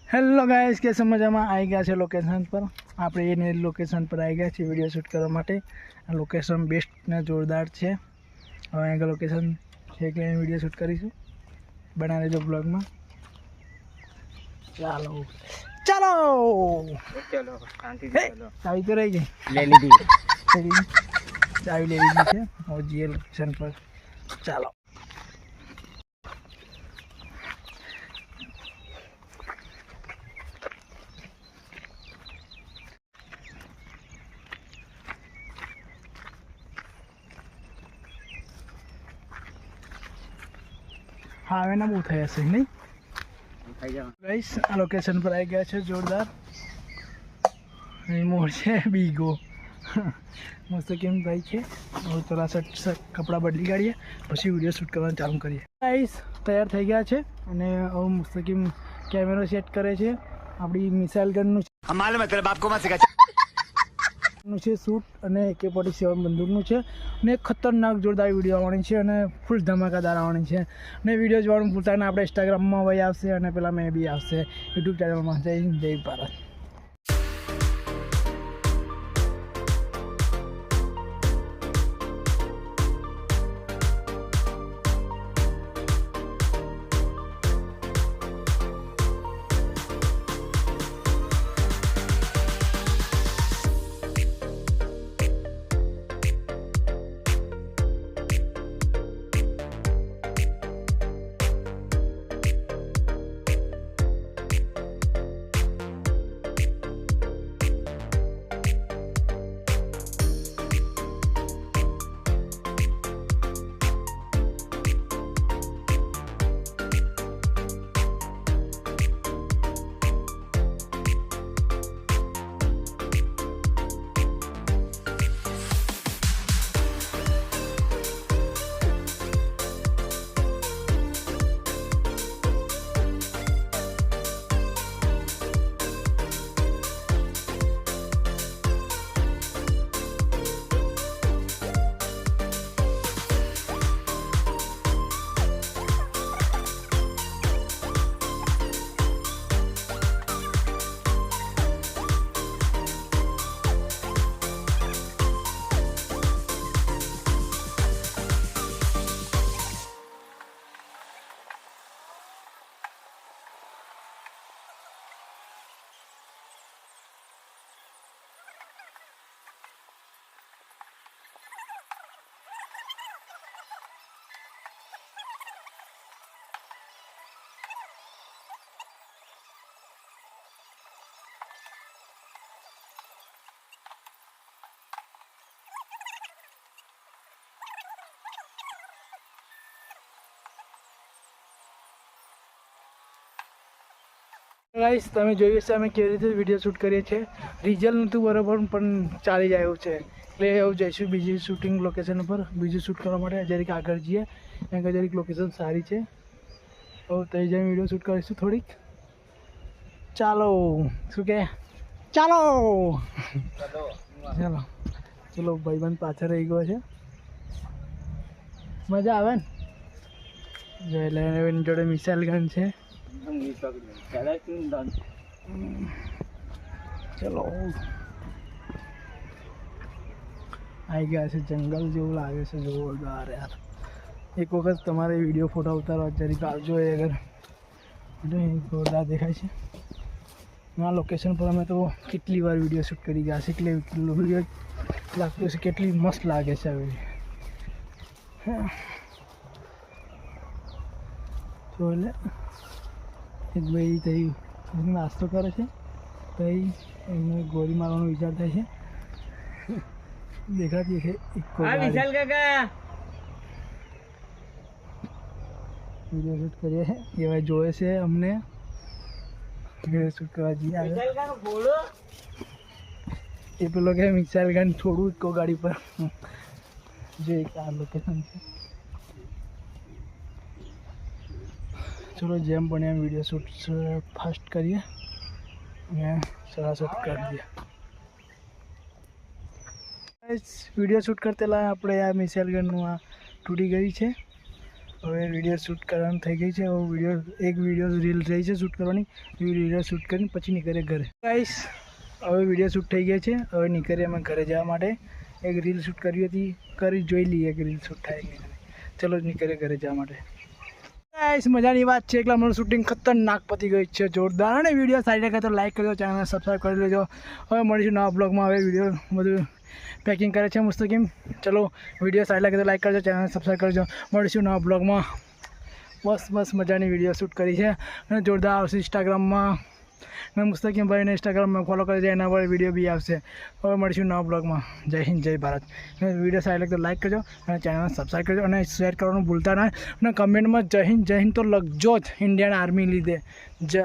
Hello guys, कैसे मजा में आई गया है लोकेशन पर। आप ये लोकेशन पर आई गया है वीडियो शूट करने माटे। आ लोकेशन बेस्ट ने जोरदार है। हवे आगे लोकेशन है कि वीडियो शूट करीशुं। बना लेजो ब्लॉग में। चलो चलो चलो शांति से चलो। चाबी तो रही गई, ले ली थी चाबी ले ली है और जी लोकेशन पर चलो। हाँ ना बहुत है ऐसे नहीं गाइस। आ लोकेशन पर आई गया है जोरदार मोर है बीगो मस्त केम बाइक है और थोड़ा सा कपड़ा बदली काढ़िए पछी वीडियो शूट करवानुं चालू करिए। गाइस तैयार थई गया है અને હવે મુસ્તકીમ કેમેરો સેટ કરે છે। આપણી મિસાઇલ ગનનું हमारे मतलब आपको मत सिखा છે શૂટ અને AK-47 બંદૂકનું છે અને ખતરનાક જોરદાર વિડીયો આવવાની છે અને ફૂલ ધમાકાદાર આવવાની છે અને વિડીયો જોવાનું ભૂલતા ને આપણે ઇન્સ્ટાગ્રામમાં વહી આવશે અને પેલા મેં બી આવશે યુટ્યુબ ચેનલમાં। જય હિન્દ જય ભારત। गाइस તમે જોયું છે અમે કેવી રીતે વિડીયો શૂટ કરીએ છીએ। રિઝલ્ટ નહોતું બરાબર પણ ચાલી જાય એવું છે એટલે એવું જઈશું બીજી શૂટિંગ લોકેશન પર બીજું શૂટ કરવા માટે જરીક આગળ જઈએ કારણ કે જરીક લોકેશન સારી છે તો ત્યાં જઈને વિડીયો શૂટ કરીશું થોડીક। ચાલો શું કહે ચાલો ચાલો ચલો ભાઈબંધ પાછળ રહી ગયો છે મજા આવે ને જો એટલે એની જોડે મિસાઇલ ગન છે। चलो आई गया है जंगल जो लगे से जोरदार यार। एक वक्त तमारे वीडियो फोटो उतारो जरी जो अगर जोरदार देखाय छे। आ लोकेशन पर अमे तो केटली वार वीडियो शूट करी गया छे એટલે वीडियो लागतो छे केटली मस्त लागे छे। तो एक भाई तई नास्तो करे छे तई एने गोली मारવાનો વિચાર થાય છે। દેખાતી છે ઇકો આ વિશાલ કાકા વિડિયો શૂટ કરીએ છે એ ભાઈ જોવે છે અમને વિડિયો શૂટ કરવા જી આ વિશાલ કાકા બોલો એ પેલો કે મિસાઇલ ગન થોડું ઇકો ગાડી પર જે એક આ લોકેશન છે. ચલો જેમ બને એમ વિડીયો શૂટ ફાસ્ટ કરીએ અને સરાસર કરી દઈએ. વિડીયો શૂટ કરતેલા આપણે આ મિસાઇલ ગનનું આ તૂટી ગઈ છે. હવે વિડીયો શૂટ કરવાનું થઈ ગઈ છે. હવે વિડીયો રીલ રહી છે શૂટ કરવાની. એ વિડીયો શૂટ કરીને પછી નીકળીએ ઘરે. ગાઈસ હવે વિડીયો શૂટ થઈ ગયા છે. હવે નીકળીએ અમે ઘરે જવા માટે. એક રીલ શૂટ કરી હતી, કરી જોઈ લઈએ કે રીલ શૂટ થાય કે નહીં. ચલો નીકળીએ ઘરે જવા માટે. ગાઈસ મજાની વાત છે એટલે અમારું શૂટિંગ ખતરનાક પતી ગઈ છે, જોરદાર. અને વિડીયો સારી લાગે તો લાઈક કરજો, ચેનલને સબસ્ક્રાઈબ કરી લેજો. હવે મળીશું નવા બ્લોગમાં. હવે વિડીયો બધું પેકિંગ કરે છે મુસ્તકીમ. ચલો વિડીયો સારી લાગે તો લાઈક કરજો, ચેનલને સબસ્ક્રાઈબ કરજો. મળીશું નવા બ્લોગમાં. બસ મજાની વિડીયો શૂટ કરી છે અને જોરદાર આવશે ઇન્સ્ટાગ્રામમાં. અને મુસ્તકીમભાઈને ઇન્સ્ટાગ્રામમાં ફોલો કરી જાય, એના પર વિડીયો બી આવશે. હવે મળીશું નવા બ્લોગમાં. જય હિન્દ, જય ભારત. વિડીયો સારી લાગે તો લાઈક કરજો અને ચેનલને સબસ્ક્રાઈબ કરજો અને શેર કરવાનું ભૂલતા નહીં. અને કમેન્ટમાં જય હિન્દ તો લખજો જ, ઇન્ડિયન આર્મી લીધે. જય